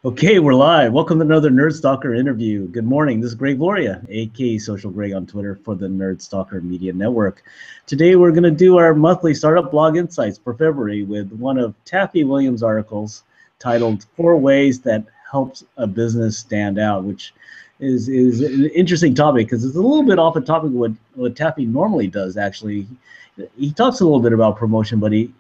Okay, we're live. Welcome to another Nerd Stalker interview. Good morning. This is Greg Gloria, aka Social Greg on Twitter for the Nerd Stalker Media Network. Today we're going to do our monthly startup blog insights for February with one of Taffy Williams' articles titled 4 Ways That Helps a Business Stand Out, which is an interesting topic because it's a little bit off the topic of what Taffy normally does, actually. He talks a little bit about promotion, but he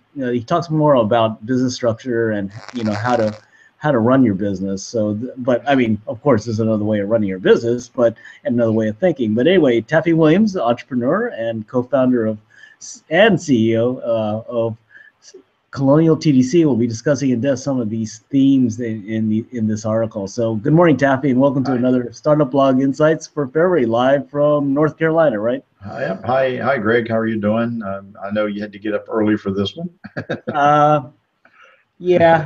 talks more about business structure and how to run your business. So, but I mean, of course, there's another way of running your business, but another way of thinking. But anyway, Taffy Williams, entrepreneur and co-founder of and CEO of Colonial TDC, will be discussing in depth some of these themes in this article. So, good morning, Taffy, and welcome to another Startup Blog Insights for February, live from North Carolina, right? Hi, Greg. How are you doing? I know you had to get up early for this one. Yeah,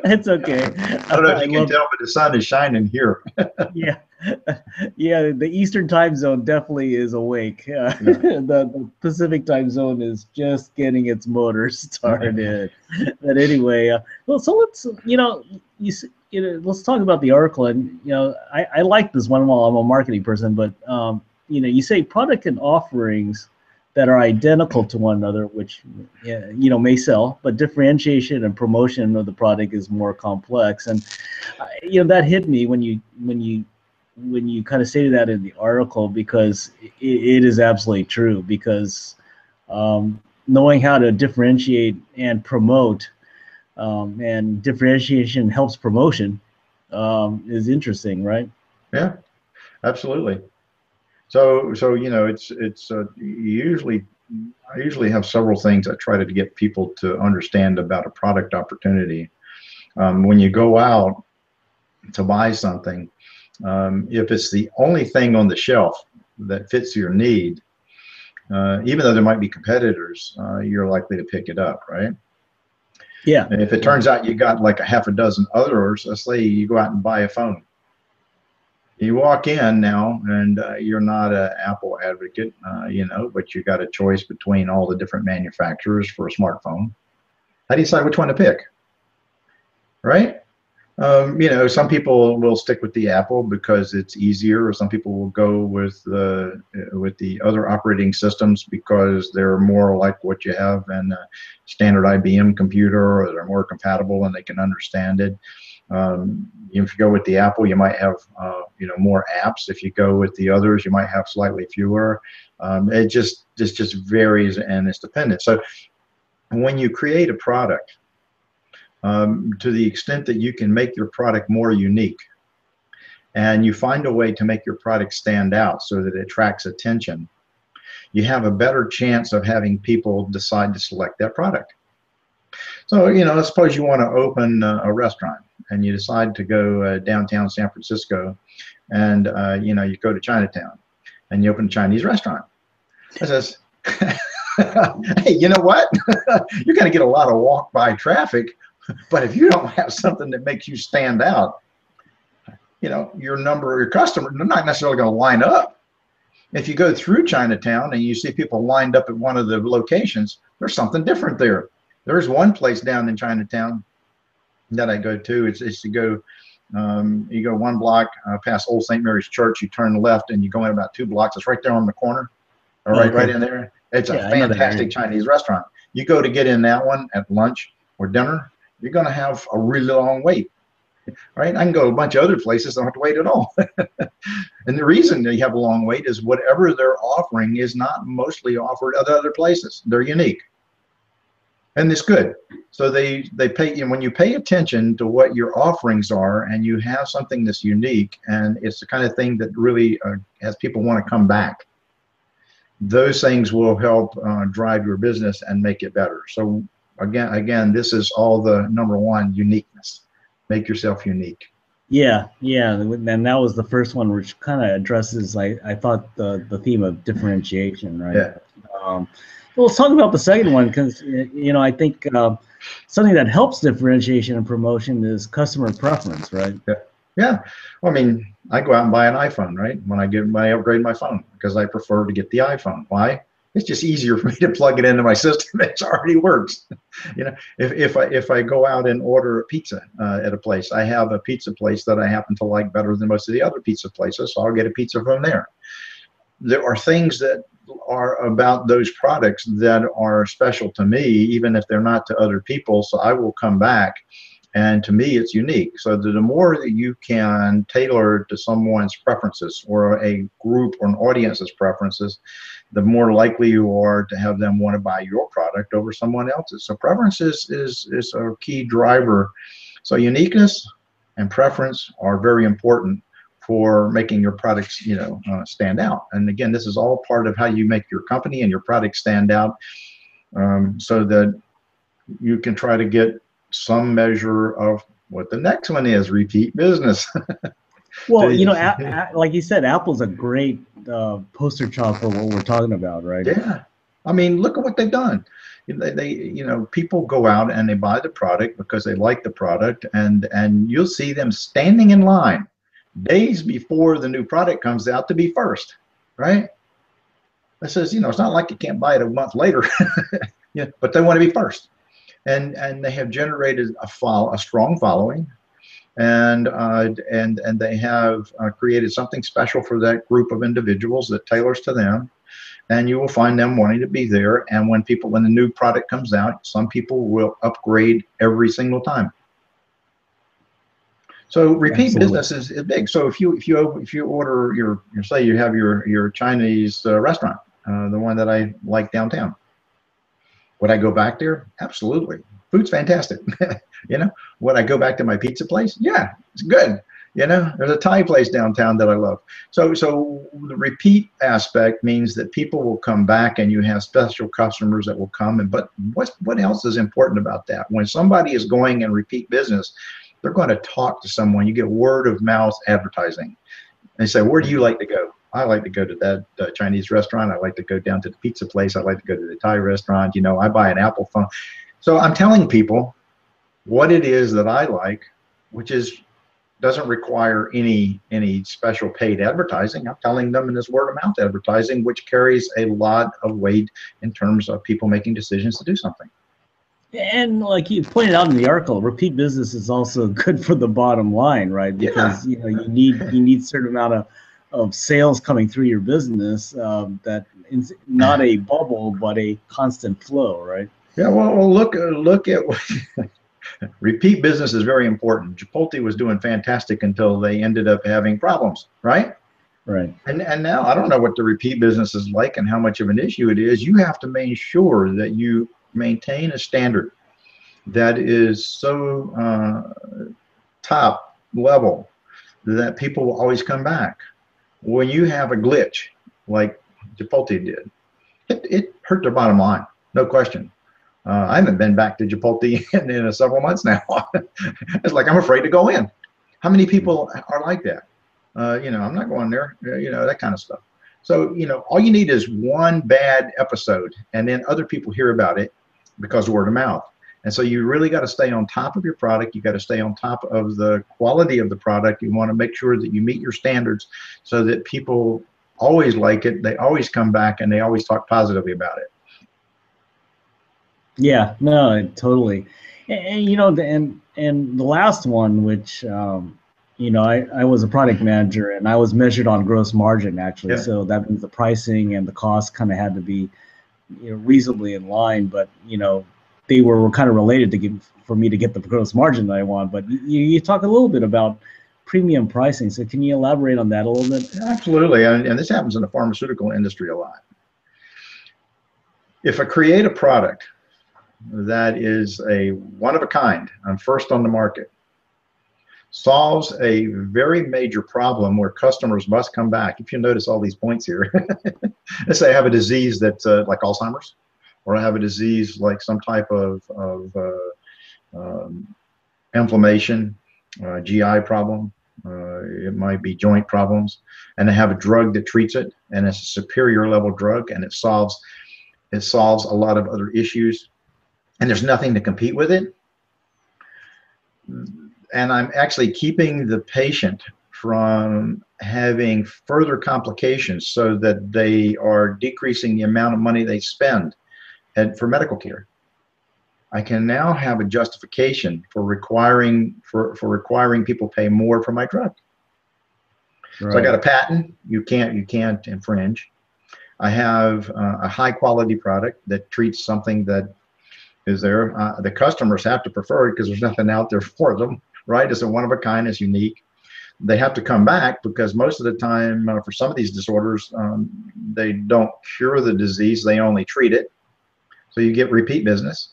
it's okay. I don't know if you can tell, but the sun is shining here. Yeah, yeah. The Eastern time zone definitely is awake. The Pacific time zone is just getting its motors started. But anyway, well, so let's let's talk about the article. And I like this one. While I'm a marketing person, but you say product and offerings that are identical to one another, which may sell, but differentiation and promotion of the product is more complex. And that hit me when you kind of stated that in the article, because it is absolutely true. Because knowing how to differentiate and promote, and differentiation helps promotion, is interesting, right? Yeah, absolutely. So it's I usually have several things I try to get people to understand about a product opportunity. When you go out to buy something, if it's the only thing on the shelf that fits your need, even though there might be competitors, you're likely to pick it up, right? Yeah. And if it turns out you got like a half a dozen others, let's say you go out and buy a phone. You walk in now, and you're not an Apple advocate, but you got a choice between all the different manufacturers for a smartphone. How do you decide which one to pick? Right? Some people will stick with the Apple because it's easier, or some people will go with the other operating systems because they're more like what you have in a standard IBM computer, or they're more compatible and they can understand it. If you go with the Apple, you might have more apps. If you go with the others, you might have slightly fewer. It just varies, and it's dependent. So when you create a product, to the extent that you can make your product more unique, and you find a way to make your product stand out so that it attracts attention, you have a better chance of having people decide to select that product. So, let's suppose you want to open a restaurant, and you decide to go downtown San Francisco, and you go to Chinatown, and you open a Chinese restaurant. It says, hey, you know what? You're going to get a lot of walk-by traffic, but if you don't have something that makes you stand out, your customers, they're not necessarily going to line up. If you go through Chinatown and you see people lined up at one of the locations, there's something different there. There's one place down in Chinatown that I go to. It's to go, you go one block past Old St. Mary's Church, you turn left, and you go in about 2 blocks. It's right there on the corner, right in there. It's a fantastic Chinese restaurant. You go to get in that one at lunch or dinner, you're going to have a really long wait. Right? I can go to a bunch of other places, don't have to wait at all. And the reason that you have a long wait is whatever they're offering is not mostly offered at other places. They're unique. And it's good. So they pay, when you pay attention to what your offerings are, and you have something that's unique, and it's the kind of thing that really has people want to come back, those things will help drive your business and make it better. So again, this is all the number one: uniqueness. Make yourself unique. Yeah, and that was the first one, which kind of addresses, I thought, the theme of differentiation, right? Yeah. Well, let's talk about the second one, because I think something that helps differentiation and promotion is customer preference, right? Yeah. Well, I mean, I go out and buy an iPhone, right? When I upgrade my phone, because I prefer to get the iPhone. Why? It's just easier for me to plug it into my system. It already works. You know, if I go out and order a pizza at a place, I have a pizza place that I happen to like better than most of the other pizza places, so I'll get a pizza from there. There are things that are about those products that are special to me, even if they're not to other people. So I will come back, and to me, it's unique. So the more that you can tailor to someone's preferences or a group or an audience's preferences, the more likely you are to have them want to buy your product over someone else's. So preference is a key driver. So uniqueness and preference are very important for making your products, stand out. And again, this is all part of how you make your company and your product stand out, so that you can try to get some measure of what the next one is: repeat business. Well, like you said, Apple's a great poster child for what we're talking about, right? Yeah. I mean, look at what they've done. People go out and they buy the product because they like the product, and you'll see them standing in line days before the new product comes out to be first, right? That says, it's not like you can't buy it a month later, but they want to be first. And they have generated a strong following, and they have created something special for that group of individuals that tailors to them. And you will find them wanting to be there. And when the new product comes out, some people will upgrade every single time. So repeat business is big. So if you order say you have your Chinese restaurant, the one that I like downtown, would I go back there? Absolutely. Food's fantastic. Would I go back to my pizza place? Yeah, it's good. There's a Thai place downtown that I love. So the repeat aspect means that people will come back, and you have special customers that will come. But what else is important about that? When somebody is going in repeat business, they're going to talk to someone. You get word of mouth advertising. They say, where do you like to go? I like to go to that Chinese restaurant. I like to go down to the pizza place. I like to go to the Thai restaurant. I buy an Apple phone. So I'm telling people what it is that I like, which doesn't require any special paid advertising. I'm telling them in this word of mouth advertising, which carries a lot of weight in terms of people making decisions to do something. And like you pointed out in the article, repeat business is also good for the bottom line, right? Because you need certain amount of sales coming through your business, that is not a bubble but a constant flow, right? Yeah. Well, look at repeat business is very important. Chipotle was doing fantastic until they ended up having problems, right? Right. And now I don't know what the repeat business is like and how much of an issue it is. You have to make sure that you maintain a standard that is so top level that people will always come back. When you have a glitch like Chipotle did, it hurt their bottom line, no question. I haven't been back to Chipotle in several months now. It's like I'm afraid to go in. How many people are like that? I'm not going there, that kind of stuff. So, all you need is one bad episode, and then other people hear about it because of word of mouth. And so you really got to stay on top of your product. You got to stay on top of the quality of the product. You want to make sure that you meet your standards so that people always like it. They always come back, and they always talk positively about it. Yeah, no, totally. And the last one, which, I was a product manager, and I was measured on gross margin, actually. Yeah. So that means the pricing and the cost kind of had to be reasonably in line, but they were kind of related for me to get the gross margin that I want. But you talk a little bit about premium pricing, so can you elaborate on that a little bit? Absolutely, and this happens in the pharmaceutical industry a lot. If I create a product that is a one of a kind, I'm first on the market, solves a very major problem where customers must come back. If you notice all these points here, let's say I have a disease that's like Alzheimer's, or I have a disease like some type of inflammation, GI problem, it might be joint problems, and I have a drug that treats it, and it's a superior level drug, and it solves a lot of other issues, and there's nothing to compete with it. And I'm actually keeping the patient from having further complications so that they are decreasing the amount of money they spend for medical care, I can now have a justification for requiring people pay more for my drug. Right. So I got a patent. You can't infringe. I have a high quality product that treats something that is there. The customers have to prefer it because there's nothing out there for them, right? It's a one of a kind, it's unique. They have to come back because most of the time for some of these disorders, they don't cure the disease, they only treat it. So you get repeat business.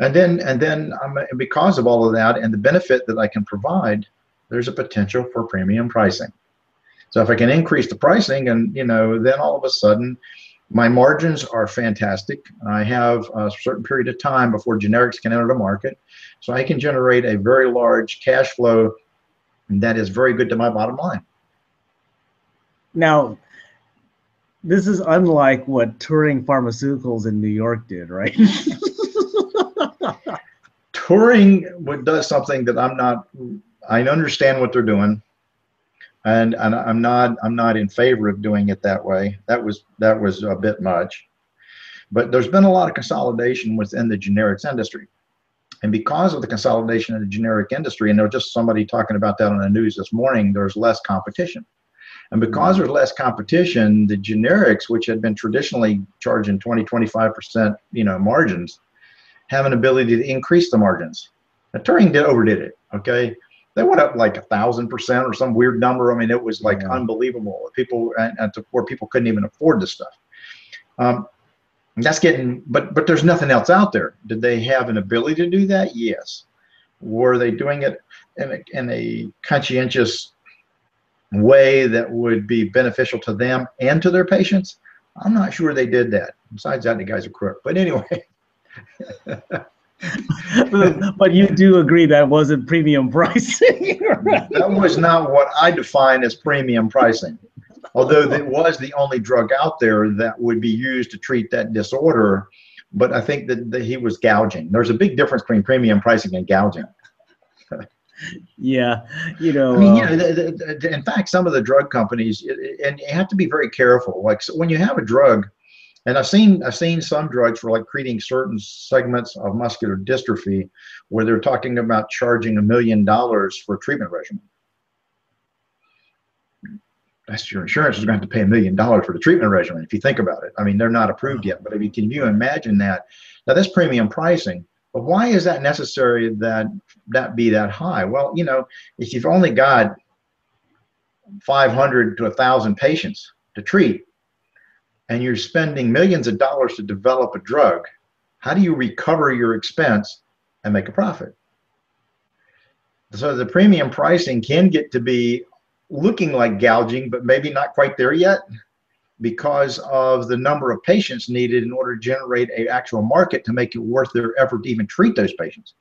And then because of all of that and the benefit that I can provide, there's a potential for premium pricing. So if I can increase the pricing and, then all of a sudden my margins are fantastic. I have a certain period of time before generics can enter the market. So I can generate a very large cash flow that is very good to my bottom line. Now, this is unlike what Turing Pharmaceuticals in New York did, right? Turing does something that I understand what they're doing. And I'm not in favor of doing it that way. That was a bit much. But there's been a lot of consolidation within the generics industry. And because of the consolidation in the generic industry, and there was just somebody talking about that on the news this morning, there's less competition. And because there's less competition, the generics, which had been traditionally charging 20-25%, margins, have an ability to increase the margins. Now, Turing overdid it, okay? They went up like 1,000% or some weird number. I mean, it was like unbelievable. People where people couldn't even afford this stuff. That's getting, but there's nothing else out there. Did they have an ability to do that? Yes. Were they doing it in a conscientious way that would be beneficial to them and to their patients? I'm not sure they did that. Besides that, the guy's a crook. But anyway. But you do agree that wasn't premium pricing, right? That was not what I define as premium pricing. Although it was the only drug out there that would be used to treat that disorder, but I think that he was gouging. There's a big difference between premium pricing and gouging. Yeah, in fact, some of the drug companies, and you have to be very careful. Like, so when you have a drug, and I've seen some drugs for like treating certain segments of muscular dystrophy, where they're talking about charging $1 million for a treatment regimen. That's your insurance is going to have to pay $1 million for the treatment regimen. If you think about it, I mean, they're not approved yet, but can you imagine that? Now that's premium pricing, but why is that necessary that be that high? Well, if you've only got 500 to 1,000 patients to treat, and you're spending millions of dollars to develop a drug, how do you recover your expense and make a profit? So the premium pricing can get to be looking like gouging, but maybe not quite there yet because of the number of patients needed in order to generate an actual market to make it worth their effort to even treat those patients.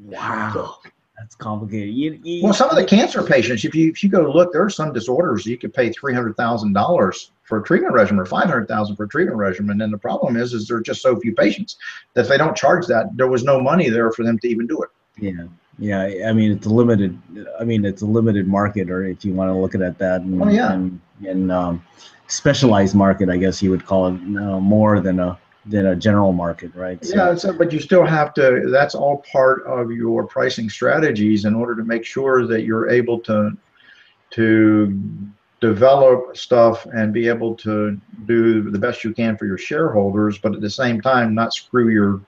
Wow. So, that's complicated. Well, some of the cancer patients, if you go look, there are some disorders you could pay $300,000 for a treatment regimen or $500,000 for a treatment regimen. And the problem is there are just so few patients that if they don't charge that, there was no money there for them to even do it. Yeah. Yeah. I mean, it's a limited market, or if you want to look at it that. And, and specialized market, I guess you would call it, more than a general market, right? So, but you still have to, that's all part of your pricing strategies in order to make sure that you're able to develop stuff and be able to do the best you can for your shareholders, but at the same time, not screw your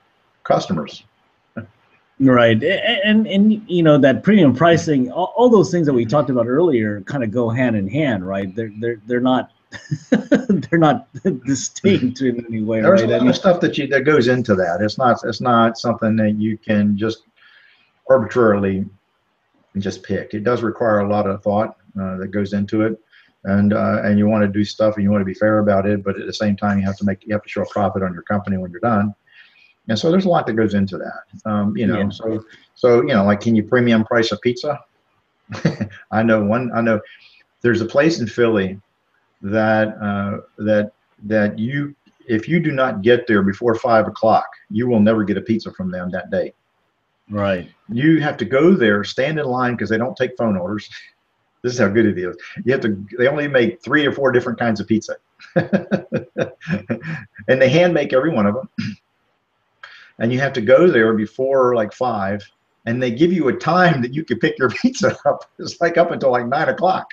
customers. Right. And that premium pricing, all those things that we talked about earlier kind of go hand in hand, right? They're not they're not distinct in any way. There's a lot of stuff that goes into that. It's not something that you can just arbitrarily just pick. It does require a lot of thought that goes into it, and you want to do stuff and you want to be fair about it, but at the same time you have to show a profit on your company when you're done. And so there's a lot that goes into that. So like, can you premium price a pizza? I know there's a place in Philly that if you do not get there before 5 o'clock, you will never get a pizza from them that day. Right. You have to go there, stand in line because they don't take phone orders. This is how good it is. They only make 3 or 4 different kinds of pizza. And they hand make every one of them. And you have to go there before like 5, and they give you a time that you can pick your pizza up. It's like up until like 9 o'clock.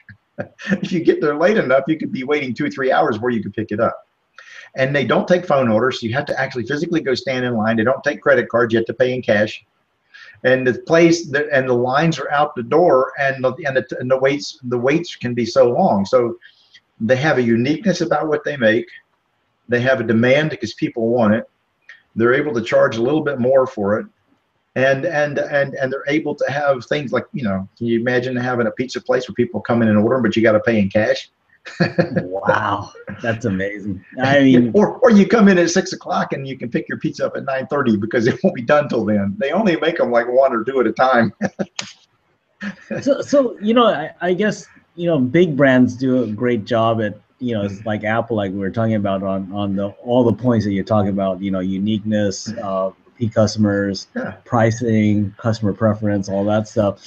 If you get there late enough, you could be waiting 2 or 3 hours where you can pick it up. And they don't take phone orders, so you have to actually physically go stand in line. They don't take credit cards. You have to pay in cash. And the lines are out the door, and the waits can be so long. So they have a uniqueness about what they make. They have a demand because people want it. They're able to charge a little bit more for it. And they're able to have things like, can you imagine having a pizza place where people come in and order, but you got to pay in cash? Wow, that's amazing. I mean, or you come in at 6 o'clock and you can pick your pizza up at 9:30 because it won't be done till then. They only make them like 1 or 2 at a time. so I guess big brands do a great job at it's like Apple, like we were talking about on all the points that you're talking about. Uniqueness, repeat customers, pricing, customer preference, all that stuff.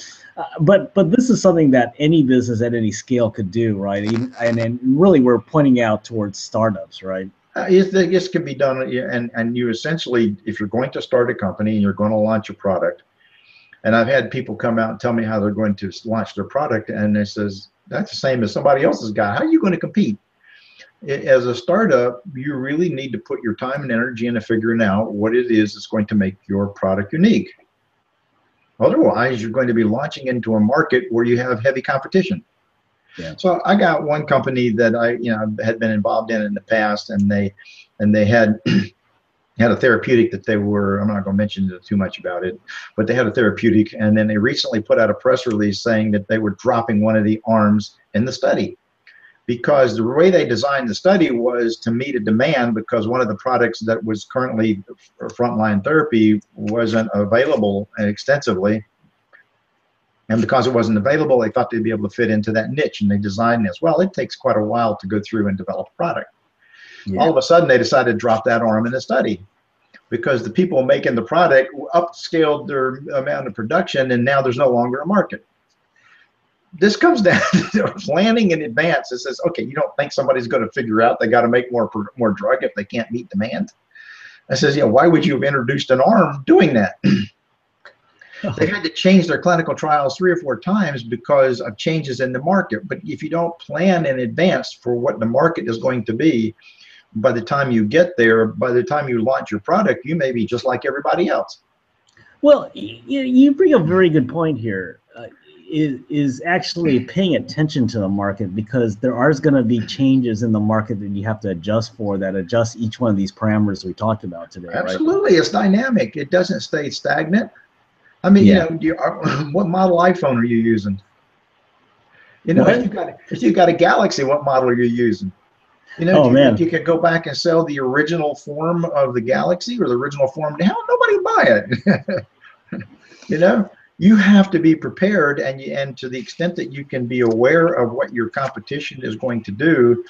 But this is something that any business at any scale could do, right? And really, we're pointing out towards startups, right? This can be done, and you essentially, if you're going to start a company and you're going to launch a product, and I've had people come out and tell me how they're going to launch their product, and it says that's the same as somebody else's guy. How are you going to compete? As a startup, you really need to put your time and energy into figuring out what it is that's going to make your product unique. Otherwise, you're going to be launching into a market where you have heavy competition. Yeah. So I got one company that I had been involved in the past, and they had had a therapeutic that they were, I'm not going to mention too much about it, but they had a therapeutic, and then they recently put out a press release saying that they were dropping one of the arms in the study, because the way they designed the study was to meet a demand, because one of the products that was currently frontline therapy wasn't available extensively. And because it wasn't available, they thought they'd be able to fit into that niche, and they designed this. Well, it takes quite a while to go through and develop a product. Yeah. All of a sudden, they decided to drop that arm in the study because the people making the product upscaled their amount of production, and now there's no longer a market. This comes down to planning in advance. It says, okay, you don't think somebody's going to figure out they got to make more drug if they can't meet demand? I says, why would you have introduced an arm doing that? They had to change their clinical trials 3 or 4 times because of changes in the market. But if you don't plan in advance for what the market is going to be, by the time you get there, by the time you launch your product, you may be just like everybody else. Well, you bring a very good point here. Is actually paying attention to the market, because there are going to be changes in the market that you have to adjust for, that adjust each one of these parameters we talked about today. Absolutely, right? It's dynamic. It doesn't stay stagnant. I mean, what model iPhone are you using? If you got a Galaxy, what model are you using? You could go back and sell the original form of the Galaxy or the original form. Hell, nobody would buy it. You have to be prepared, and to the extent that you can be aware of what your competition is going to do,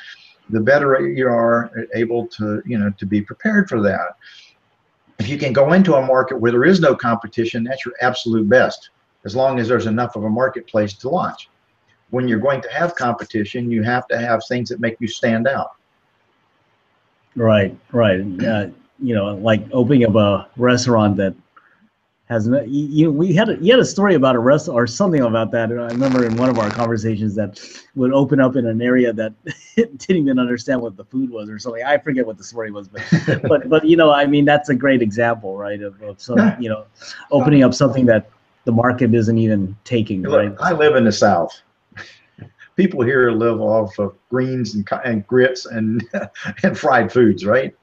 the better you are able to, to be prepared for that. If you can go into a market where there is no competition, that's your absolute best, as long as there's enough of a marketplace to launch. When you're going to have competition, you have to have things that make you stand out. Right. Like opening up a restaurant that has no, you had a story about a restaurant or something about that. I remember in one of our conversations that would open up in an area that didn't even understand what the food was or something. I forget what the story was, but I mean, that's a great example, right? Of some, opening up something that the market isn't even taking. Right. I live in the South. People here live off of greens and grits and fried foods, right?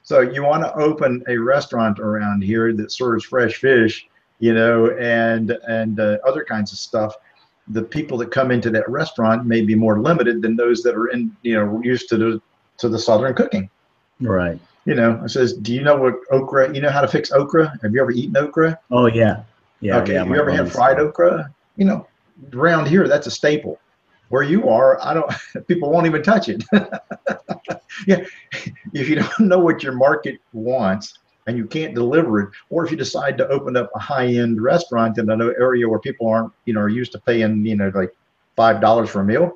So you want to open a restaurant around here that serves fresh fish, and other kinds of stuff. The people that come into that restaurant may be more limited than those that are used to the Southern cooking. Right. It says, do you know what okra? You know how to fix okra? Have you ever eaten okra? Oh yeah. Yeah. Okay. Have you ever had fried okra? Around here, that's a staple. Where you are, people won't even touch it. If you don't know what your market wants and you can't deliver it, or if you decide to open up a high-end restaurant in an area where people aren't, are used to paying, like $5 for a meal.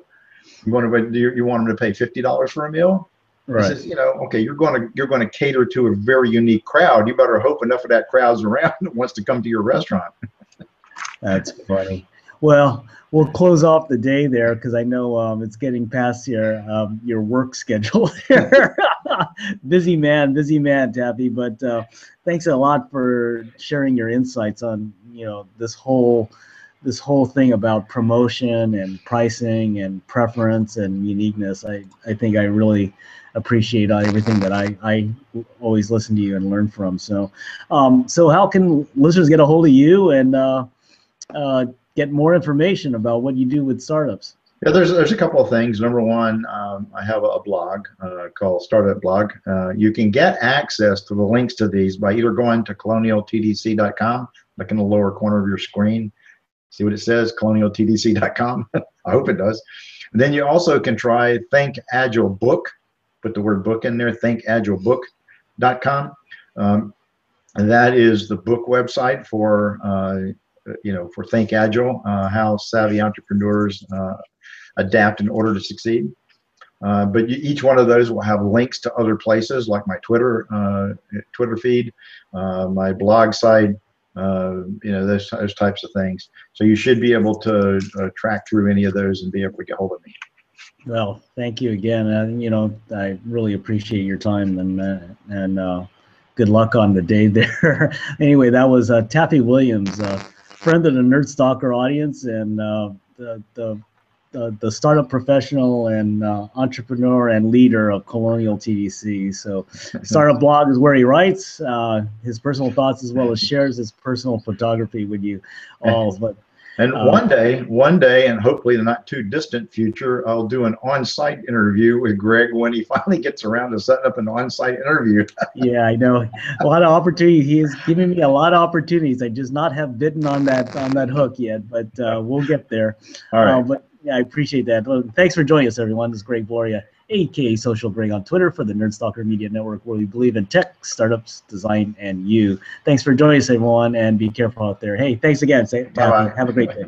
You want them to pay $50 for a meal? Right. He says, you know, okay, you're going to cater to a very unique crowd. You better hope enough of that crowd's around that wants to come to your restaurant. That's funny. Well, we'll close off the day there because I know it's getting past your work schedule here. Busy man, Taffy. But thanks a lot for sharing your insights on this whole thing about promotion and pricing and preference and uniqueness. I think I really appreciate everything that I always listen to you and learn from. So how can listeners get a hold of you and get more information about what you do with startups? Yeah, there's a couple of things. Number one, I have a blog called Startup Blog. You can get access to the links to these by either going to colonialtdc.com, like in the lower corner of your screen. See what it says, colonialtdc.com. I hope it does. And then you also can try Think Agile Book. Put the word book in there, thinkagilebook.com. And that is the book website for for Think Agile, how savvy entrepreneurs adapt in order to succeed. But each one of those will have links to other places, like my Twitter feed, my blog site, those types of things. So you should be able to track through any of those and be able to get hold of me. Well, thank you again. I really appreciate your time and good luck on the day there. Anyway, that was Taffy Williams, friend of the Nerd Stalker audience and the startup professional and entrepreneur and leader of Colonial TDC. So Startup Blog is where he writes his personal thoughts as well as shares his personal photography with you all. But one day, and hopefully the not too distant future, I'll do an on-site interview with Greg when he finally gets around to setting up an on-site interview. Yeah, I know. A lot of opportunities. He is giving me a lot of opportunities. I just not have bitten on that hook yet, but we'll get there. All right. But yeah, I appreciate that. Well, thanks for joining us, everyone. This is Greg Gloria, aka Social Greg on Twitter for the Nerd Stalker Media Network, where we believe in tech, startups, design, and you. Thanks for joining us, everyone, and be careful out there. Hey, thanks again. Bye-bye. Have a great day.